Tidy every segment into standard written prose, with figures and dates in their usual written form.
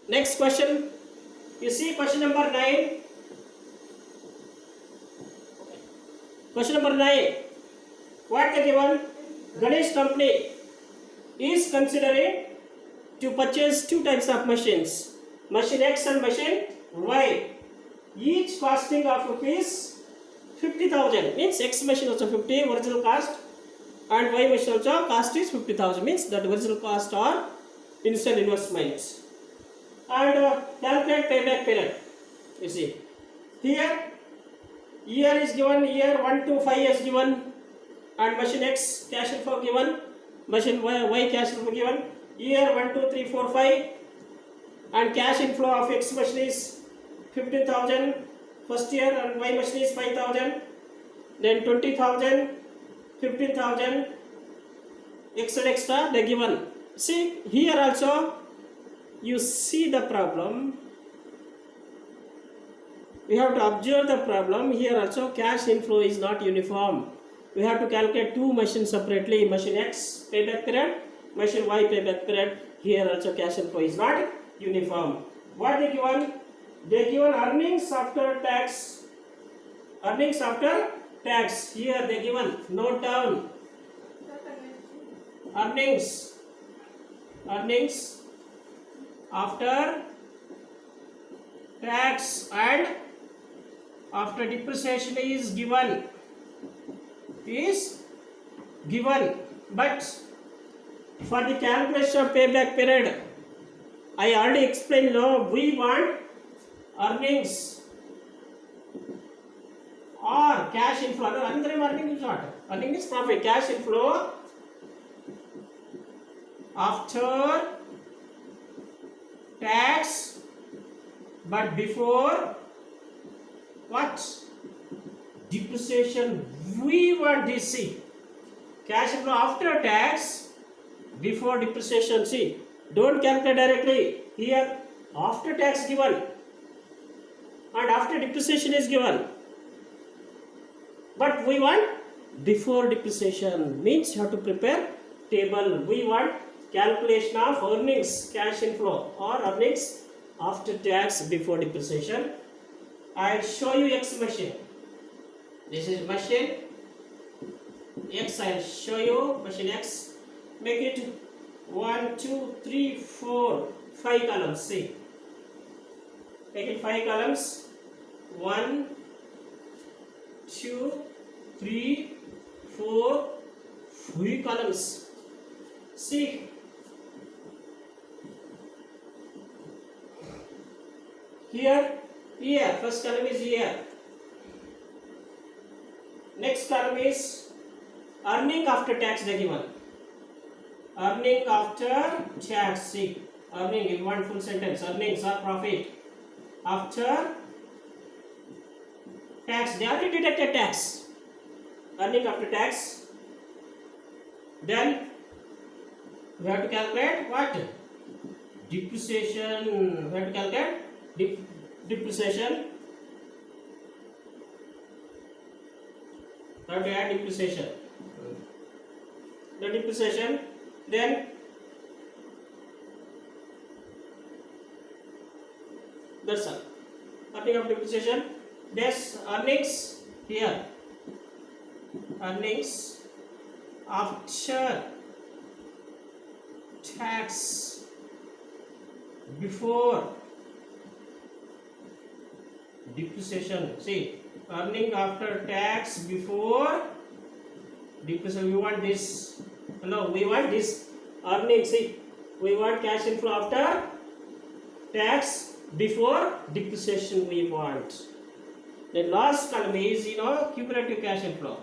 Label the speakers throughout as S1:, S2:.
S1: Next question. You see question number 9. Question number 9. What the given? Ganesh company is considering to purchase two types of machines, machine X and machine Y, each costing of rupees 50,000. Means X machine also 50 original cost, and Y machine also cost is 50,000. Means that original cost or initial investment. And calculate payback period. You see here, year is given, year 1 to 5 years given, and machine X cash inflow given, machine Y cash inflow given, year 1 2 3 4 5, and cash inflow of X machine is 15,000 first year, and Y machine is 5,000, then 20,000, 15,000, extra they given. See here also you see the problem. We have to observe the problem. Here also cash inflow is not uniform. We have to calculate two machines separately. Machine X payback period, machine Y payback period. Here also cash inflow is not uniform. What they given? They given earnings after tax. Earnings after tax. Here they given. Note down. Earnings after tax and after depreciation is given. But for the calculation of payback period, I already explained. No, we want earnings or cash inflow. Earning is not. Earning is profit. Cash inflow after tax, but before what? Depreciation. We want this. See, cash inflow after tax, before depreciation. See, don't calculate directly. Here after tax given and after depreciation is given, but we want before depreciation. Means you have to prepare table. We want calculation of earnings cash inflow or earnings after tax before depreciation. I'll show you X machine. This is machine X. I'll show you machine X. Make it 1 2 3 4 5 columns. See, make it 5 columns. 1 2 3 4 5 columns. See, here first column is year. Next column is earning after tax. They given earning after tax. See, earning in one full sentence. Earnings or profit after tax. They already deducted tax. Earning after tax. Then we have to calculate what? Depreciation. We have to calculate depreciation. We have to add depreciation. The depreciation. Then that's all. Nothing of depreciation. This earnings here. Earnings after tax before depreciation. See, earning after tax before depreciation. We want this. No, we want this earning. See, we want cash inflow after tax before depreciation. We want. The last column is cumulative cash inflow.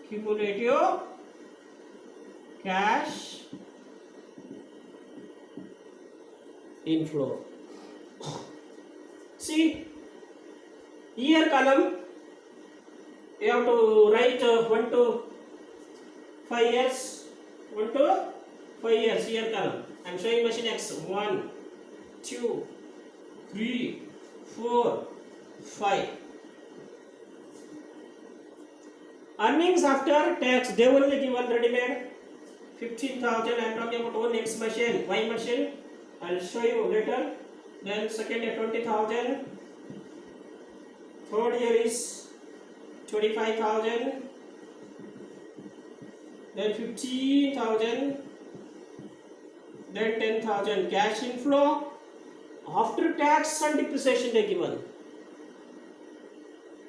S1: Cumulative cash inflow. See, year column you have to write 1 to 5 years. 1 to 5 years year column. I am showing machine X. 1 2 3 4 5. Earnings after tax, they only given ready made 15,000. I am talking about one X machine. Y machine I'll show you later. Then second year 20,000. Third year is 25,000. Then 15,000. Then 10,000 cash inflow. After tax and depreciation they given.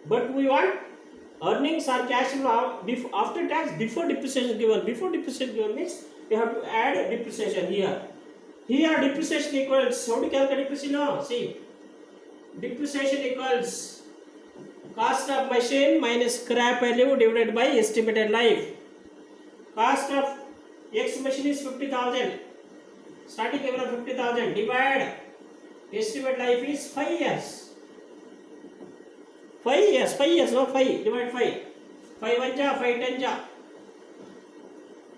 S1: But we want earnings or cash flow after tax, before depreciation given. Before depreciation given means you have to add depreciation here. Here depreciation equals, how do you calculate depreciation now? See, depreciation equals cost of machine minus scrap value divided by estimated life. Cost of X machine is 50,000. Starting level of 50,000. Divide estimate life is 5 years. 5 years, no 5. Divide 5. 5 1 ja, 5 10 ja.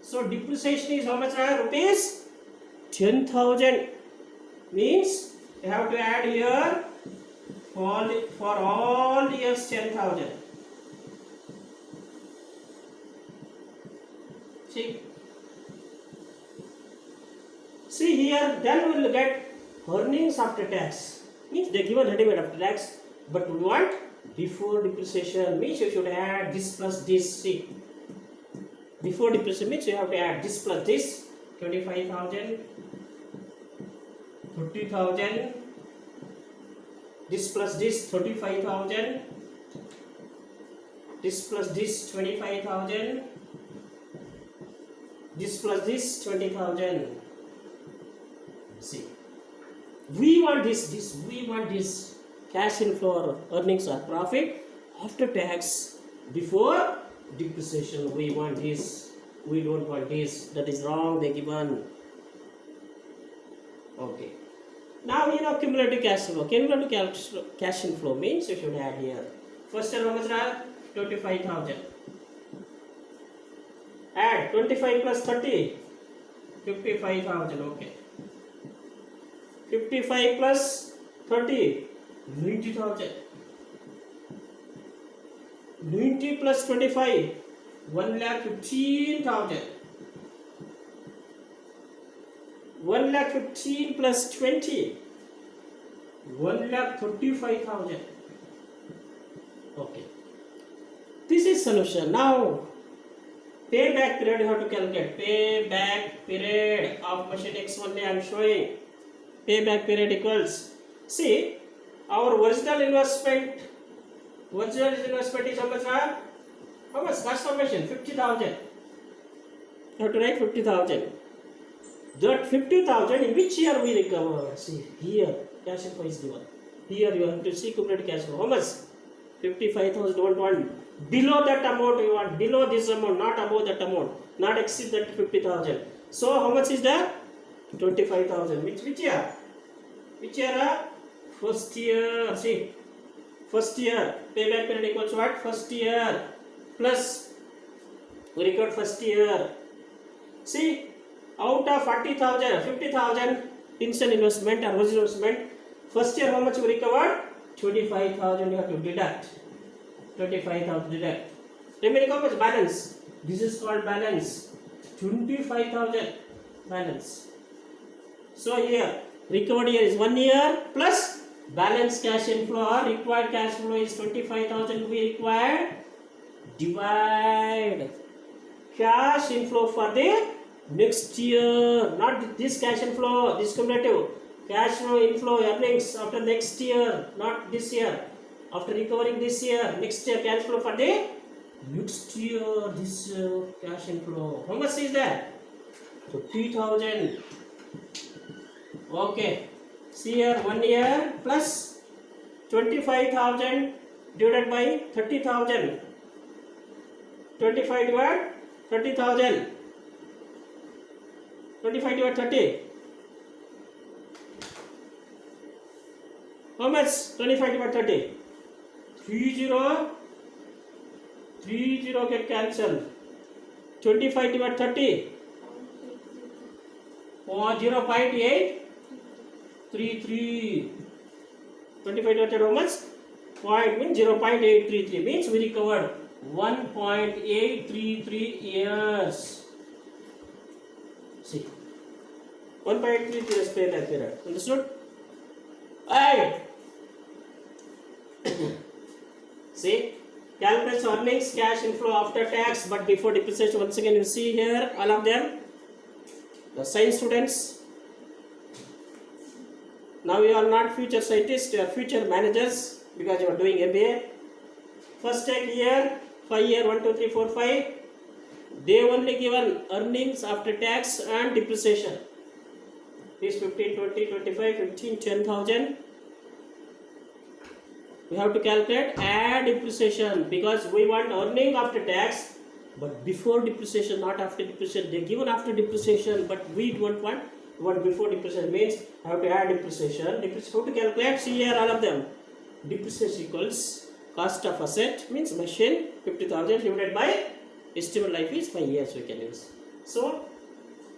S1: So depreciation is how much? Rupees 10,000. Means you have to add here for all years 10,000. See here, then we will get earnings after tax. Means they given ready-made after tax, but we want before depreciation. Means you should add this plus this. See, before depreciation means you have to add this plus this. 25,000, 30,000. This plus this 35,000. This plus this 25,000. This plus this 20,000. See, we want this, we want this cash inflow or earnings or profit after tax, before depreciation. We want this, we don't want this. That is wrong, they given. Okay. Now you know cumulative cash flow. Cumulative cash inflow means you should add here. First year how much are? 25,000. Add 25 plus 30, 55,000. Okay. 55 plus 30, 90,000. 90 plus 25, 1,15,000. 1,15,000 plus 20, 1,35,000. Okay. This is solution. Now, payback period you have to calculate. Payback period of machine X only I am showing. Payback period equals, see, our original investment is how much? How much? Cost of machine 50,000. You have to write 50,000. That 50,000 in which year we recover? See here, cash flow is given. Here you have to see cumulative cash flow. How much? 55,000. Don't want below that amount. You want below this amount, not above that amount, not exceed that 50,000. So how much is that? 25,000. Which year? Which year? First year. See, first year. Payback period equals what? First year plus we record first year. See, out of 40,000, 50,000 initial investment or original investment, first year how much we recovered? 25,000. You have to deduct. 25,000 deduct. Remaining how much? Balance. This is called balance. 25,000 balance. So here recovered year is 1 year plus balance cash inflow or required cash flow is 25,000. We required divide cash inflow for the next year, not this cash inflow, this cumulative cash flow inflow earnings after next year, not this year. After recovering this year, next year cash flow for the next year, this cash inflow. How much is that? 50,000. Okay. See here, 1 year plus 25,000 divided by 30,000. 25 divided 30,000. 25 divided 30. How much? 25 divided 30. 30 get cancelled. 25 divided 30. 0.833. 25 divided how much? Point means 0.833 means we recovered 1.833 years. See, 1.33 is payback period. Understood? Alright. See, calculates earnings, cash inflow after tax, but before depreciation. Once again, you see here all of them. The science students. Now you are not future scientists, you are future managers because you are doing MBA. First take year, 5 year, 1, 2, 3, 4, 5. They only given earnings after tax and depreciation. This 15, 20, 25, 15, 10,000. We have to calculate add depreciation because we want earning after tax, but before depreciation, not after depreciation. They given after depreciation, but we don't want. What before depreciation means I have to add depreciation. How to calculate? See here all of them. Depreciation equals cost of asset means machine 50,000 divided by estimate life is 5 years we can use. So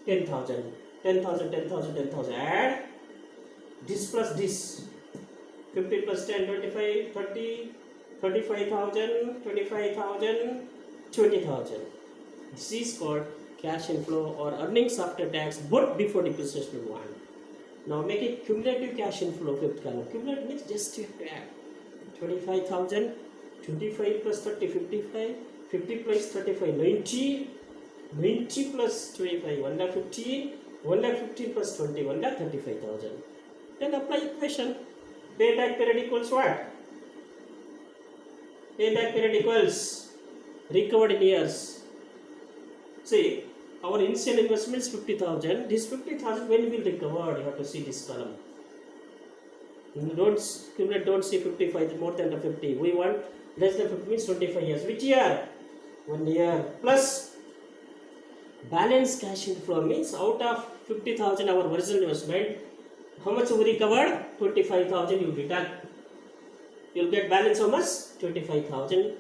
S1: 10,000, 10,000, 10,000, 10,000. Add this plus this. 50 plus 10, 25, 30, 35,000, 25,000, 20,000. This is called cash inflow or earnings after tax, but before depreciation one. Now make it cumulative cash inflow, fifth column. Cumulative means just you have to add 25,000, 25 plus 30, 55, 50 plus 35, 90, 90 plus 25, 1,15, 1,15 plus 20, 1,35,000. Then apply equation. Payback period equals what? Payback period equals recovered in years. See, our initial investment is 50,000. This 50,000 when will recover? You have to see this column. Don't see 55 more than the 50. We want less than 50 means 25 years. Which year? 1 year plus balance cash inflow means out of 50,000 our original investment. How much we recovered? 25,000 you deduct. You'll get balance how much? 25,000.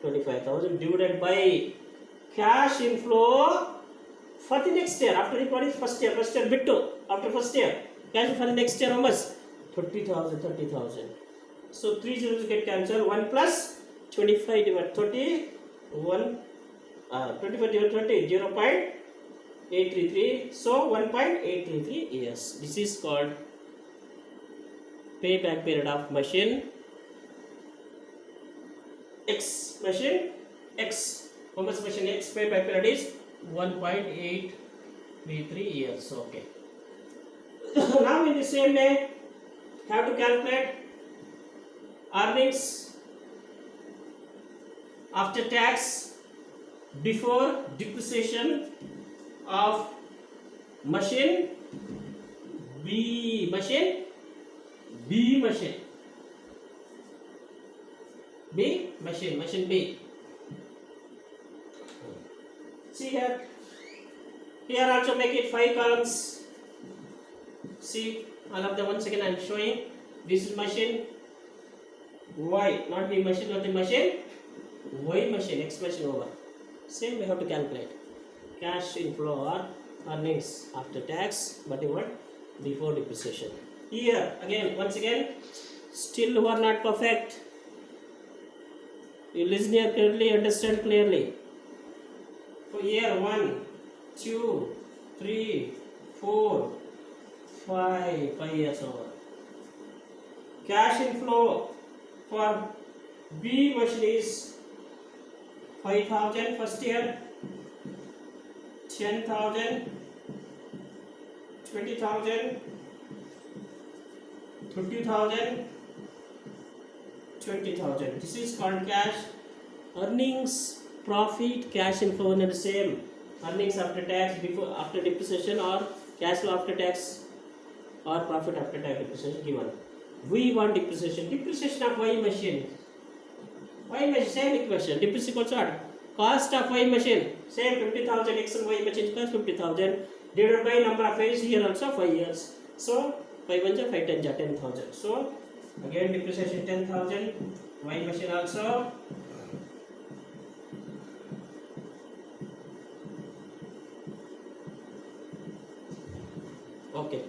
S1: 25,000 divided by cash inflow for the next year. After recording first year bit 2. After first year, cash for the next year how much? 30,000, 30,000. So 3 zeros get cancelled. 1 plus 25 divided 30. 25 divided 30, 0.833. So 1.833 years. This is called payback period of machine X. Machine X. How much machine X payback period is? 1.833 years. Okay. Now in the same way, have to calculate earnings after tax before depreciation of machine B. Machine B. Machine B. Machine B. See here. Here also make it 5 columns. See all of them once again I am showing. This is machine Y, not B machine, not the machine Y machine, X machine over. Same we have to calculate. Cash inflow or earnings after tax, but what? Before depreciation. Here again, once again, still you are not perfect. You listen here clearly, understand clearly. For year 1, 2, 3, 4, 5 years over. Cash inflow for B machine is 5,000 first year, 10,000, 20,000, 30,000, 20,000. This is called cash. Earnings, profit, cash inflow and the same. Earnings after tax, before after depreciation, or cash flow after tax, or profit after tax depreciation given. We want depreciation. Depreciation of Y machine. Y machine, same equation. Depreciation equals what? Cost of Y machine. Same 50,000 X and Y machine cost 50,000 divided by number of years. Here also 5 years. So 5 1 5 10 10,000. So again depreciation 10,000. Y machine also. Okay.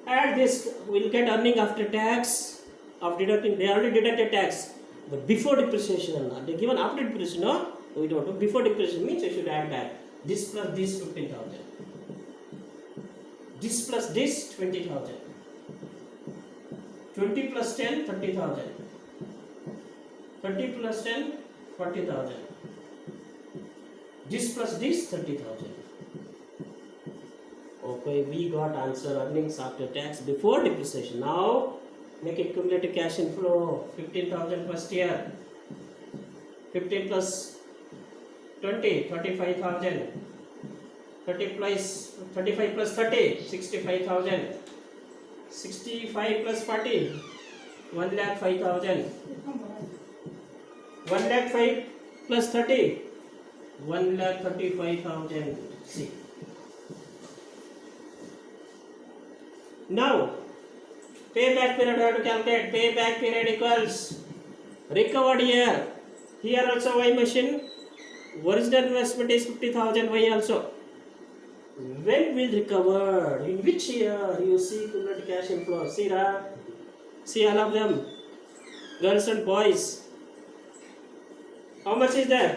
S1: Add this, we will get earning after tax of deducting. They already deducted tax, but before depreciation, they given after depreciation. No, we don't do. Before depreciation means you should add back this plus this 15,000. This plus this 20,000. 20 plus 10 30,000. 30 plus 10 40,000. This plus this 30,000. Okay, we got answer earnings after tax before depreciation. Now make it cumulative cash inflow 15,000 first year. 15 plus 20 35,000. 30 plus 35 plus 30 65,000. 65 plus 40 1,05,000. 1,05,000 plus 30 1,35,000. See. Now payback period we have to calculate. Payback period equals recovered year. Here also Y machine. Original investment is 50,000. Y also. When will recover? In which year? You see cumulative cash inflow. See all of them. Girls and boys. How much is there?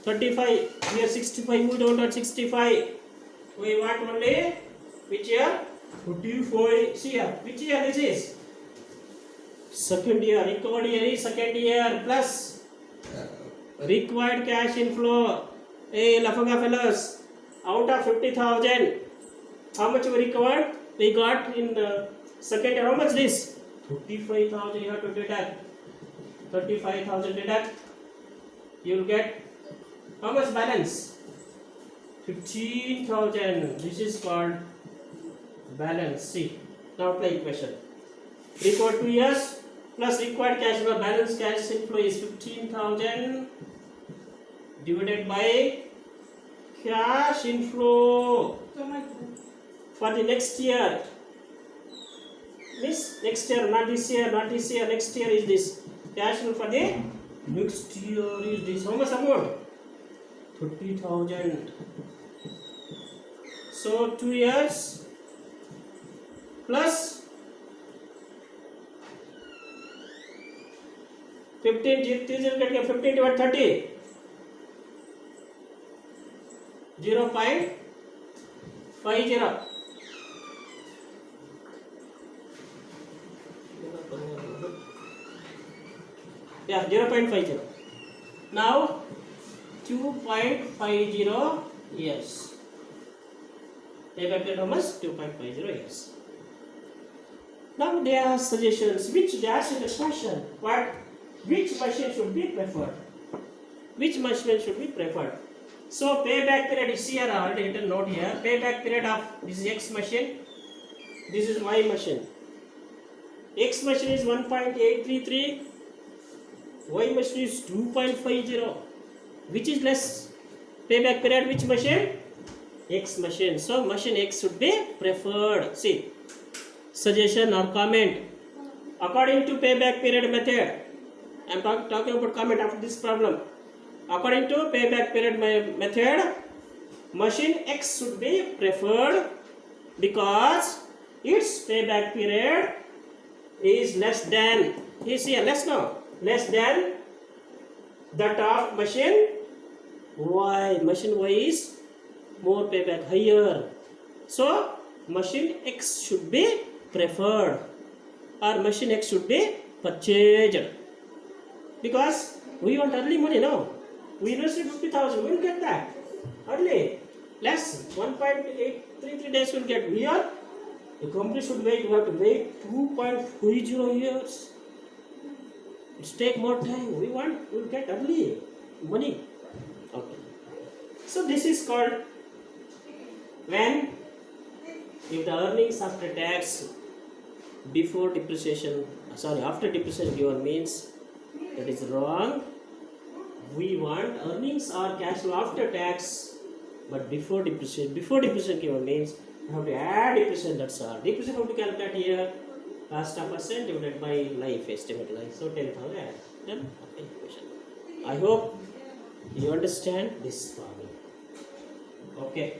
S1: 35. Here 65. We don't want 65. We want only which year? 45. See here. Which year this is? Second year. Recovered year is second year plus required cash inflow. Hey, Lafanga fellows. Out of 50,000, how much we recovered? We got in second year. How much this? 35,000. You have to deduct. 35,000 deduct. You will get how much balance? 15,000. This is called balance. See. Now apply equation. Required 2 years plus required cash flow. Balance cash inflow is 15,000 divided by cash inflow for the next year. This next year, not this year, not this year. Next year is this. Cash flow for the next year is this. How much amount? 30,000. So 2 years plus 15. This will get 15 divided 30. 0.50. Yeah, 0.50. Now 2.50 years. Payback period how much? 2.50 years. Now there are suggestions. Which they ask the question. What? Which machine should be preferred? Which machine should be preferred? So payback period is here. Already written note here. Payback period of this is X machine. This is Y machine. X machine is 1.833. Y machine is 2.50. Which is less payback period? Which machine? X machine. So machine X should be preferred. See, suggestion or comment. According to payback period method, I am talking about comment after this problem. According to payback period method, machine X should be preferred because its payback period is less than, is here less now, less than that of machine Y. Machine Y is more payback higher. So machine X should be preferred or machine X should be purchased because we want early money now. We invested 50,000. We will get that early. Less 1.833 days will get. We are the company should wait. We have to wait 2.30 years. It's take more time. We will get early money. Okay. So this is called when if the earnings after tax before depreciation, after depreciation given means that is wrong. We want earnings or cash flow after tax, but before depreciation. Before depreciation given means you have to add depreciation. That's all. Depreciation have to calculate here. Cost of percent divided by life, estimate life. So 10,000. Then okay, equation. I hope you understand this problem. Okay.